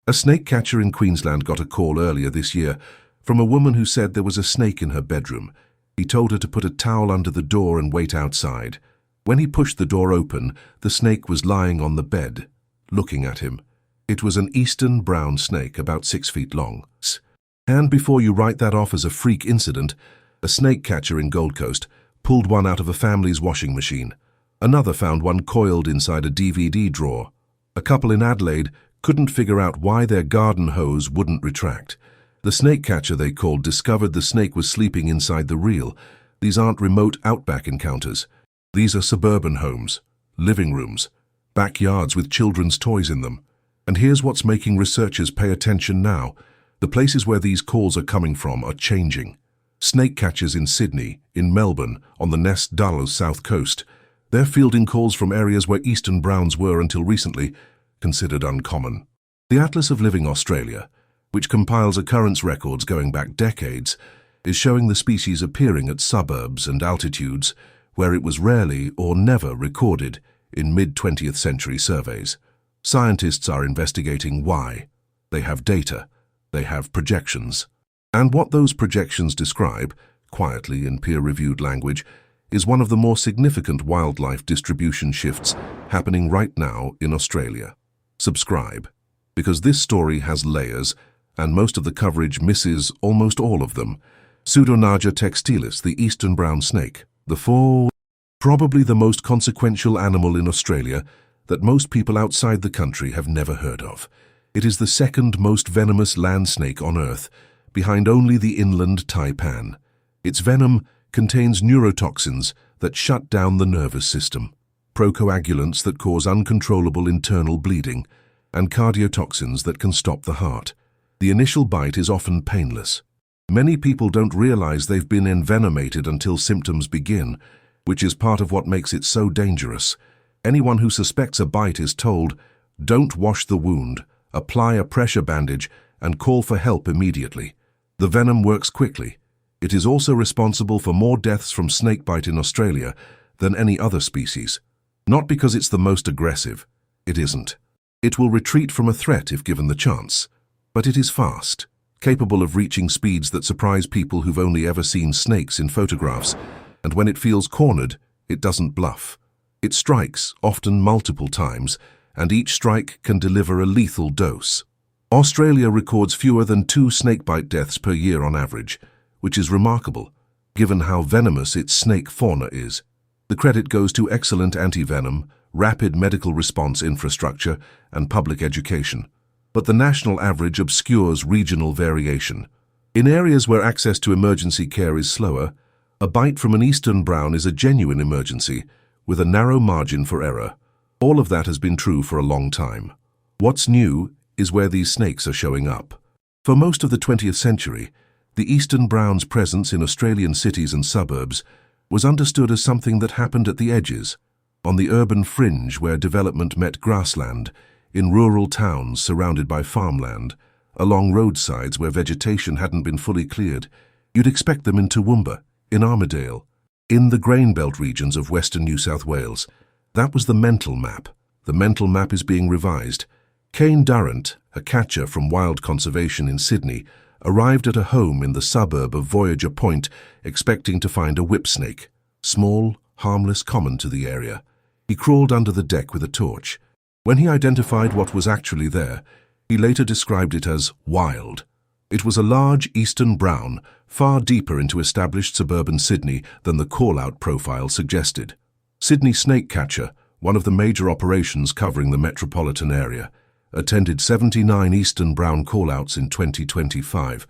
A snake catcher in Queensland got a call earlier this year from a woman who said there was a snake in her bedroom. He told her to put a towel under the door and wait outside. When he pushed the door open, the snake was lying on the bed, looking at him. It was an eastern brown snake, about 6 feet long. And before you write that off as a freak incident, a snake catcher in Gold Coast pulled one out of a family's washing machine. Another found one coiled inside a DVD drawer. A couple in Adelaide couldn't figure out why their garden hose wouldn't retract. The snake catcher they called discovered the snake was sleeping inside the reel. These aren't remote outback encounters. These are suburban homes, living rooms, backyards with children's toys in them. And here's what's making researchers pay attention now. The places where these calls are coming from are changing. Snake catchers in Sydney, in Melbourne, on the Nest Dallas south coast, they're fielding calls from areas where eastern browns were, until recently, considered uncommon. The Atlas of Living Australia, which compiles occurrence records going back decades, is showing the species appearing at suburbs and altitudes where it was rarely or never recorded in mid-20th century surveys. Scientists are investigating why. They have data. They have projections. And what those projections describe, quietly in peer-reviewed language, is one of the more significant wildlife distribution shifts happening right now in Australia. Subscribe, because this story has layers, and most of the coverage misses almost all of them. Pseudonaja textilis, the eastern brown snake, probably the most consequential animal in Australia that most people outside the country have never heard of. It is the second most venomous land snake on Earth, behind only the inland taipan. Its venom contains neurotoxins that shut down the nervous system, procoagulants that cause uncontrollable internal bleeding, and cardiotoxins that can stop the heart. The initial bite is often painless. Many people don't realize they've been envenomated until symptoms begin, which is part of what makes it so dangerous. Anyone who suspects a bite is told, don't wash the wound, apply a pressure bandage, and call for help immediately. The venom works quickly. It is also responsible for more deaths from snakebite in Australia than any other species. Not because it's the most aggressive. It isn't. It will retreat from a threat if given the chance. But it is fast, capable of reaching speeds that surprise people who've only ever seen snakes in photographs. And when it feels cornered, it doesn't bluff. It strikes, often multiple times, and each strike can deliver a lethal dose. Australia records fewer than 2 snakebite deaths per year on average, which is remarkable, given how venomous its snake fauna is. The credit goes to excellent anti-venom, rapid medical response infrastructure, and public education. But the national average obscures regional variation. In areas where access to emergency care is slower, a bite from an eastern brown is a genuine emergency, with a narrow margin for error. All of that has been true for a long time. What's new is where these snakes are showing up. For most of the 20th century, the eastern brown's presence in Australian cities and suburbs was understood as something that happened at the edges, on the urban fringe where development met grassland, in rural towns surrounded by farmland, along roadsides where vegetation hadn't been fully cleared. You'd expect them in Toowoomba, in Armidale, in the grain belt regions of western New South Wales. That was the mental map. The mental map is being revised. Kane Durrant, a catcher from Wild Conservation in Sydney, arrived at a home in the suburb of Voyager Point expecting to find a whipsnake, small, harmless, common to the area. He crawled under the deck with a torch. When he identified what was actually there, he later described it as wild. It was a large eastern brown, far deeper into established suburban Sydney than the call-out profile suggested. Sydney snake catcher, one of the major operations covering the metropolitan area, attended 79 eastern brown call-outs in 2025.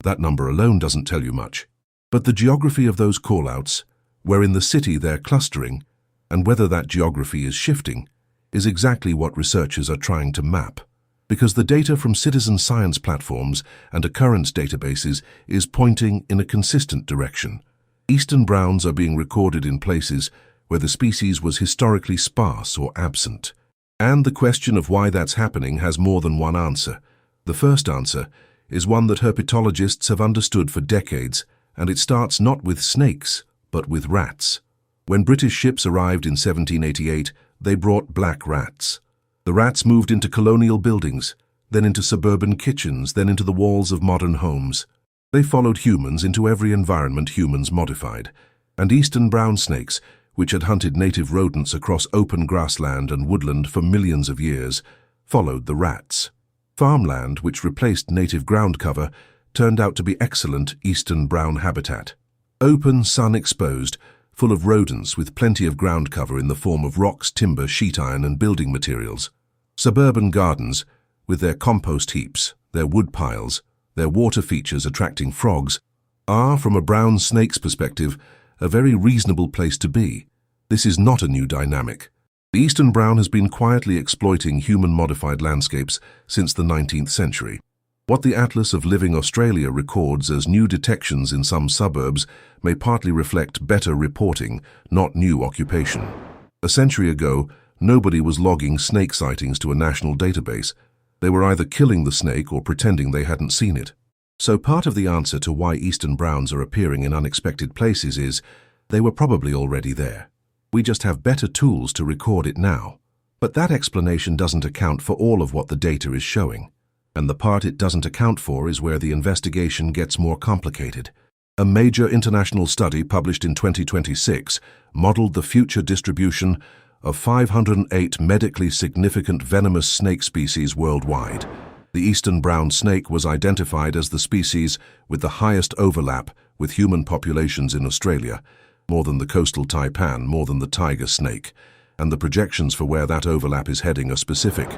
That number alone doesn't tell you much. But the geography of those call-outs, where in the city they're clustering, and whether that geography is shifting, is exactly what researchers are trying to map. Because the data from citizen science platforms and occurrence databases is pointing in a consistent direction. Eastern browns are being recorded in places where the species was historically sparse or absent. And the question of why that's happening has more than one answer. The first answer is one that herpetologists have understood for decades, and it starts not with snakes, but with rats. When British ships arrived in 1788, they brought black rats. The rats moved into colonial buildings. then into suburban kitchens, then into the walls of modern homes. They followed humans into every environment humans modified. And eastern brown snakes, which had hunted native rodents across open grassland and woodland for millions of years, followed the rats. Farmland, which replaced native ground cover, turned out to be excellent eastern brown habitat. Open, sun-exposed, full of rodents with plenty of ground cover in the form of rocks, timber, sheet iron and building materials. Suburban gardens, with their compost heaps, their wood piles, their water features attracting frogs, are, from a brown snake's perspective, a very reasonable place to be. This is not a new dynamic. The eastern brown has been quietly exploiting human-modified landscapes since the 19th century. What the Atlas of Living Australia records as new detections in some suburbs may partly reflect better reporting, not new occupation. A century ago, nobody was logging snake sightings to a national database. They were either killing the snake or pretending they hadn't seen it. So part of the answer to why eastern browns are appearing in unexpected places is they were probably already there. We just have better tools to record it now. But that explanation doesn't account for all of what the data is showing. And the part it doesn't account for is where the investigation gets more complicated. A major international study published in 2026 modeled the future distribution of 508 medically significant venomous snake species worldwide. The eastern brown snake was identified as the species with the highest overlap with human populations in Australia, more than the coastal taipan, more than the tiger snake, and the projections for where that overlap is heading are specific.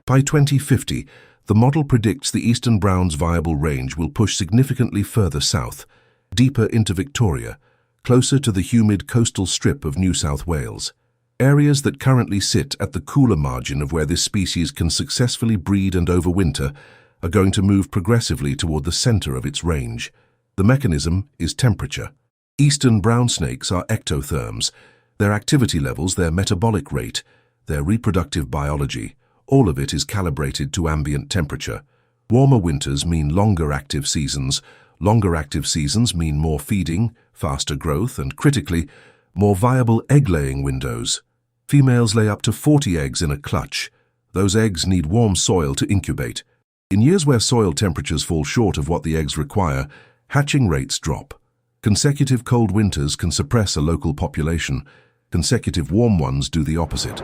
By 2050, the model predicts the eastern brown's viable range will push significantly further south, deeper into Victoria, closer to the humid coastal strip of New South Wales. Areas that currently sit at the cooler margin of where this species can successfully breed and overwinter are going to move progressively toward the center of its range. The mechanism is temperature. Eastern brown snakes are ectotherms. Their activity levels, their metabolic rate, their reproductive biology, all of it is calibrated to ambient temperature. Warmer winters mean longer active seasons. Longer active seasons mean more feeding, faster growth, and critically, more viable egg-laying windows. Females lay up to 40 eggs in a clutch. Those eggs need warm soil to incubate. In years where soil temperatures fall short of what the eggs require, hatching rates drop. Consecutive cold winters can suppress a local population. Consecutive warm ones do the opposite.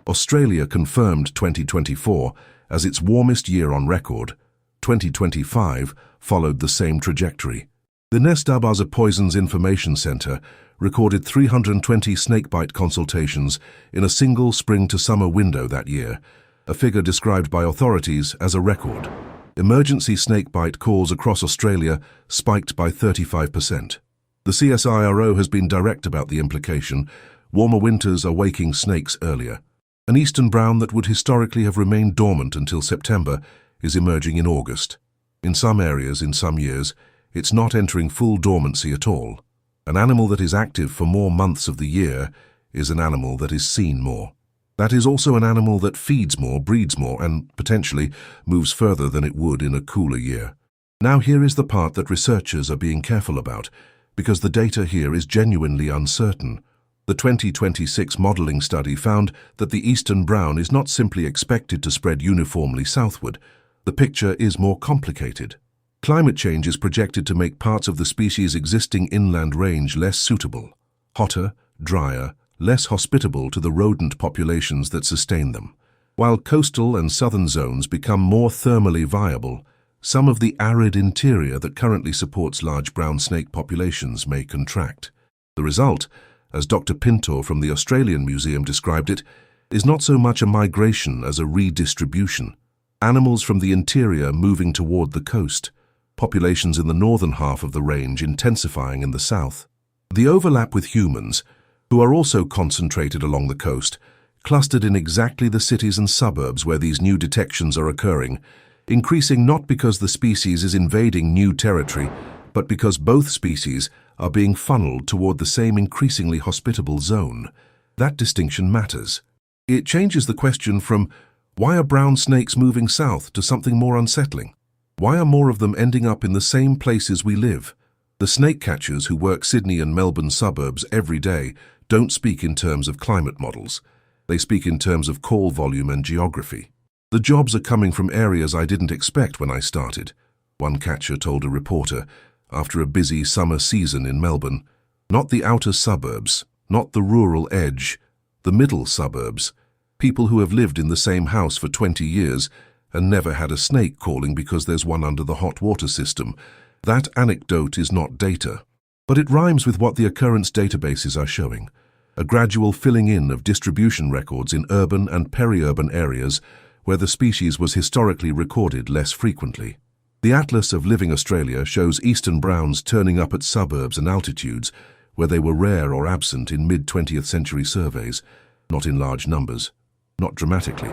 Australia confirmed 2024 as its warmest year on record. 2025 followed the same trajectory. The Nestabaza Poisons Information Centre recorded 320 snakebite consultations in a single spring to summer window that year, a figure described by authorities as a record. Emergency snakebite calls across Australia spiked by 35%. The CSIRO has been direct about the implication. Warmer winters are waking snakes earlier. An eastern brown that would historically have remained dormant until September is emerging in August. In some areas, in some years, it's not entering full dormancy at all. An animal that is active for more months of the year is an animal that is seen more. That is also an animal that feeds more, breeds more, and potentially moves further than it would in a cooler year. Now here is the part that researchers are being careful about, because the data here is genuinely uncertain. The 2026 modelling study found that the eastern brown is not simply expected to spread uniformly southward. The picture is more complicated. Climate change is projected to make parts of the species' existing inland range less suitable, hotter, drier, less hospitable to the rodent populations that sustain them. While coastal and southern zones become more thermally viable, some of the arid interior that currently supports large brown snake populations may contract. The result, as Dr. Pinto from the Australian Museum described it, is not so much a migration as a redistribution. Animals from the interior moving toward the coast, populations in the northern half of the range intensifying in the south. The overlap with humans, who are also concentrated along the coast, clustered in exactly the cities and suburbs where these new detections are occurring, increasing not because the species is invading new territory, but because both species are being funneled toward the same increasingly hospitable zone. That distinction matters. It changes the question from, why are brown snakes moving south, to something more unsettling? Why are more of them ending up in the same places we live? The snake catchers who work Sydney and Melbourne suburbs every day don't speak in terms of climate models. They speak in terms of call volume and geography. The jobs are coming from areas I didn't expect when I started, one catcher told a reporter after a busy summer season in Melbourne. Not the outer suburbs, not the rural edge, the middle suburbs. People who have lived in the same house for 20 years and never had a snake calling because there's one under the hot water system. That anecdote is not data, but it rhymes with what the occurrence databases are showing. A gradual filling in of distribution records in urban and peri-urban areas where the species was historically recorded less frequently. The Atlas of Living Australia shows eastern browns turning up at suburbs and altitudes where they were rare or absent in mid-20th century surveys, not in large numbers, not dramatically,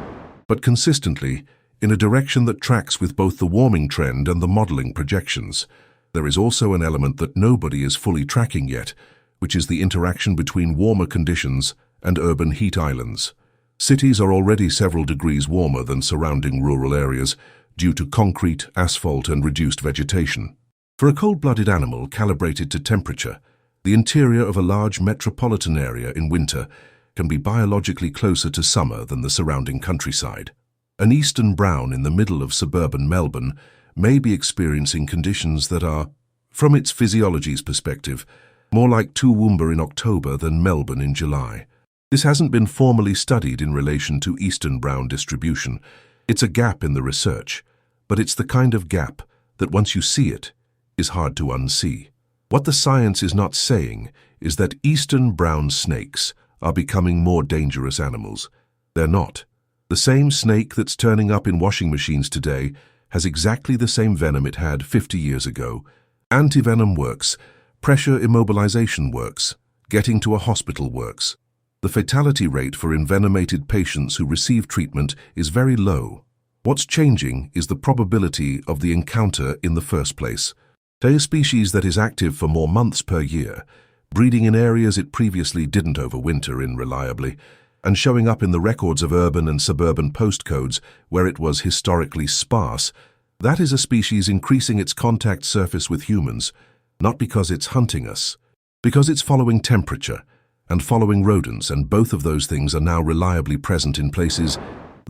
but consistently in a direction that tracks with both the warming trend and the modelling projections. There is also an element that nobody is fully tracking yet, which is the interaction between warmer conditions and urban heat islands. Cities are already several degrees warmer than surrounding rural areas due to concrete, asphalt and reduced vegetation. For a cold-blooded animal calibrated to temperature, the interior of a large metropolitan area in winter can be biologically closer to summer than the surrounding countryside. An eastern brown in the middle of suburban Melbourne may be experiencing conditions that are, from its physiology's perspective, more like Toowoomba in October than Melbourne in July. This hasn't been formally studied in relation to eastern brown distribution. It's a gap in the research, but it's the kind of gap that once you see it, is hard to unsee. What the science is not saying is that eastern brown snakes are becoming more dangerous animals. They're not. The same snake that's turning up in washing machines today has exactly the same venom it had 50 years ago. Antivenom works, pressure immobilization works, getting to a hospital works. The fatality rate for envenomated patients who receive treatment is very low. What's changing is the probability of the encounter in the first place. A species that is active for more months per year, breeding in areas it previously didn't overwinter in reliably, and showing up in the records of urban and suburban postcodes where it was historically sparse. That is a species increasing its contact surface with humans, not because it's hunting us, because it's following temperature and following rodents, and both of those things are now reliably present in places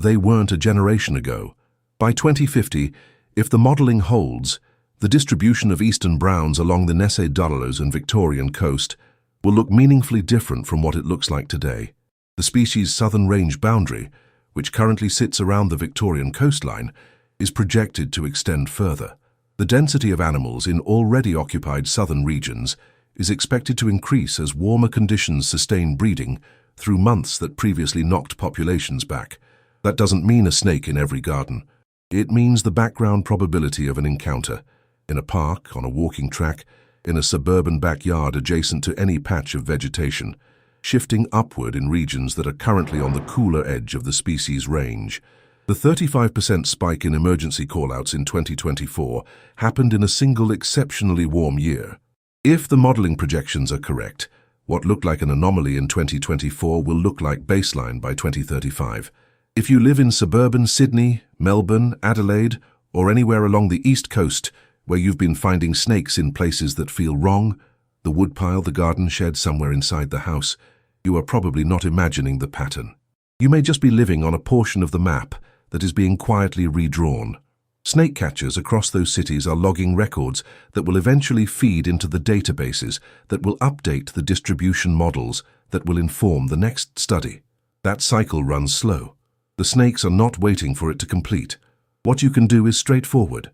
they weren't a generation ago. By 2050, if the modelling holds, the distribution of eastern browns along the Nesse-Dulles and Victorian coast will look meaningfully different from what it looks like today. The species' southern range boundary, which currently sits around the Victorian coastline, is projected to extend further. The density of animals in already occupied southern regions is expected to increase as warmer conditions sustain breeding through months that previously knocked populations back. That doesn't mean a snake in every garden. It means the background probability of an encounter, in a park, on a walking track, in a suburban backyard adjacent to any patch of vegetation, shifting upward in regions that are currently on the cooler edge of the species range. The 35% spike in emergency callouts in 2024 happened in a single exceptionally warm year. If the modelling projections are correct, what looked like an anomaly in 2024 will look like baseline by 2035. If you live in suburban Sydney, Melbourne, Adelaide, or anywhere along the east coast where you've been finding snakes in places that feel wrong, the woodpile, the garden shed somewhere inside the house, you are probably not imagining the pattern. You may just be living on a portion of the map that is being quietly redrawn. Snake catchers across those cities are logging records that will eventually feed into the databases that will update the distribution models that will inform the next study. That cycle runs slow. The snakes are not waiting for it to complete. What you can do is straightforward.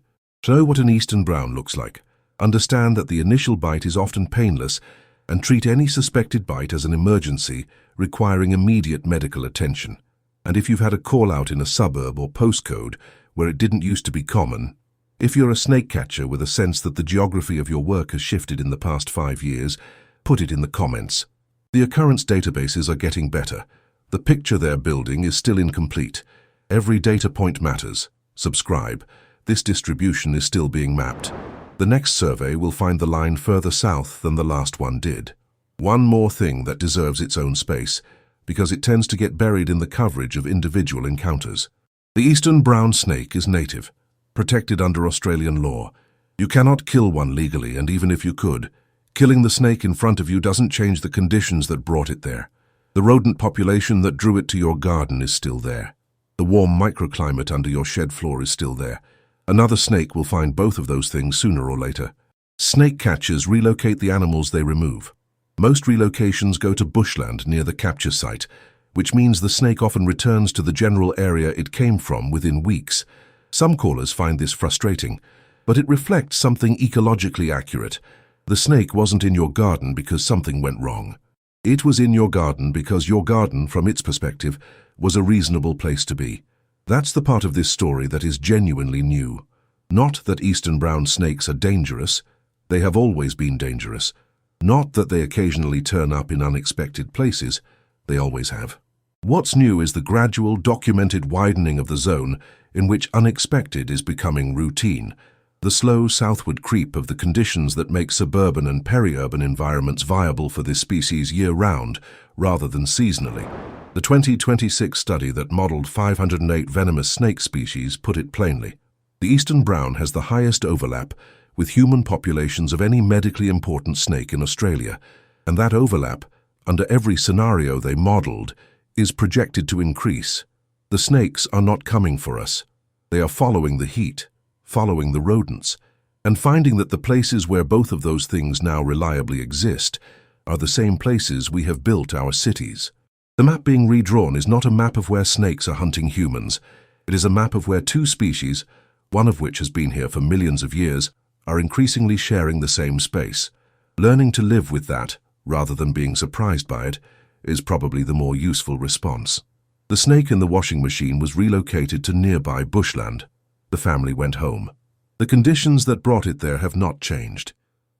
Know what an eastern brown looks like. Understand that the initial bite is often painless, and treat any suspected bite as an emergency requiring immediate medical attention. And if you've had a call-out in a suburb or postcode where it didn't used to be common, if you're a snake catcher with a sense that the geography of your work has shifted in the past 5 years, put it in the comments. The occurrence databases are getting better. The picture they're building is still incomplete. Every data point matters. Subscribe. This distribution is still being mapped. The next survey will find the line further south than the last one did. One more thing that deserves its own space, because it tends to get buried in the coverage of individual encounters. The eastern brown snake is native, protected under Australian law. You cannot kill one legally, and even if you could, killing the snake in front of you doesn't change the conditions that brought it there. The rodent population that drew it to your garden is still there. The warm microclimate under your shed floor is still there. Another snake will find both of those things sooner or later. Snake catchers relocate the animals they remove. Most relocations go to bushland near the capture site, which means the snake often returns to the general area it came from within weeks. Some callers find this frustrating, but it reflects something ecologically accurate. The snake wasn't in your garden because something went wrong. It was in your garden because your garden, from its perspective, was a reasonable place to be. That's the part of this story that is genuinely new. Not that eastern brown snakes are dangerous. They have always been dangerous. Not that they occasionally turn up in unexpected places. They always have. What's new is the gradual, documented widening of the zone in which unexpected is becoming routine. The slow southward creep of the conditions that make suburban and peri-urban environments viable for this species year-round, rather than seasonally. The 2026 study that modeled 508 venomous snake species put it plainly. The eastern brown has the highest overlap with human populations of any medically important snake in Australia, and that overlap, under every scenario they modeled, is projected to increase. The snakes are not coming for us. They are following the heat, following the rodents, and finding that the places where both of those things now reliably exist are the same places we have built our cities. The map being redrawn is not a map of where snakes are hunting humans. It is a map of where two species, one of which has been here for millions of years, are increasingly sharing the same space. Learning to live with that, rather than being surprised by it, is probably the more useful response. The snake in the washing machine was relocated to nearby bushland. The family went home. The conditions that brought it there have not changed.